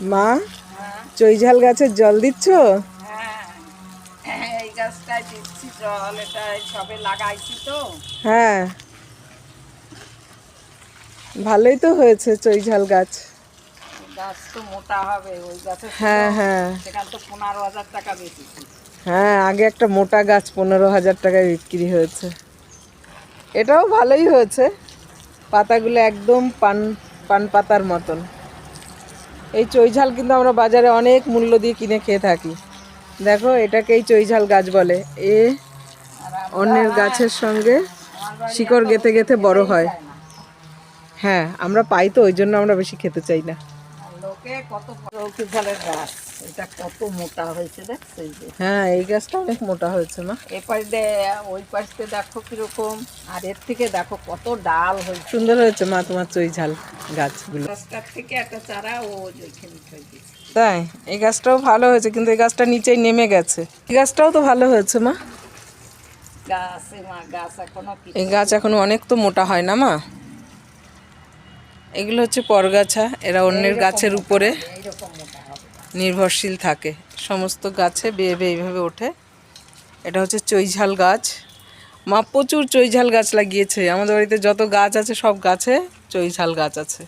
মা, চৈঝাল গাছের জল দিচ্ছ? এই গাছটায় দিচ্ছি জল, এটা সবে লাগাইছি তো। হ্যাঁ, ভালোই তো হয়েছে চৈঝাল গাছ। গাছ তো মোটা হবে, ওই গাছে হ্যাঁ হ্যাঁ সেখান তো 15,000 টাকা বেশি। হ্যাঁ, আগে একটা মোটা গাছ 15,000 টাকায় বিক্রি হয়েছে। এটাও ভালোই হয়েছে, পাতাগুলো একদম পান পান পাতার মতন। এই চৈঝাল কিন্তু আমরা বাজারে অনেক মূল্য দিয়ে কিনে খেয়ে থাকি। দেখো, এটাকেই চৈঝাল গাছ বলে। এ অন্যের গাছের সঙ্গে শিকড় গেঁথে গেঁথে বড় হয়। হ্যাঁ, আমরা পাই তো, ওই জন্য আমরা বেশি খেতে চাই না। লোকে কত চৌকিঝালের গাছ, এটা কত মোটা হয়েছে দেখছো? এই যে হ্যাঁ, এই গাছটা অনেক মোটা হয়েছে মা। এ পাশ দিয়ে ওই পাশ দিয়ে দেখো কিরকম, আর এর থেকে দেখো কত ডাল হয়েছে। সুন্দর হয়েছে মা তোমার চৈঝাল গাছগুলো। গাছটার থেকে একটা চারা ও ওইখানে উঠাই দিয়েছে। তাই? এই গাছটাও ভালো হয়েছে, কিন্তু এই গাছটা নিচেই নেমে গেছে। এই গাছটাও তো ভালো হয়েছে মা। গাছ এখনো এই গাছ এখনো অনেক তো মোটা হয় না মা। এগুলো হচ্ছে পরগাছা, এরা অন্যের গাছের উপরে এইরকম মোটা হবে। নির্ভরশীল থাকে। সমস্ত গাছে বেয়ে বেয়ে এইভাবে ওঠে। এটা হচ্ছে চৈঝাল গাছ। মা প্রচুর চৈঝাল গাছ লাগিয়েছে। আমাদের বাড়িতে যত গাছ আছে সব গাছে চৈঝাল গাছ আছে।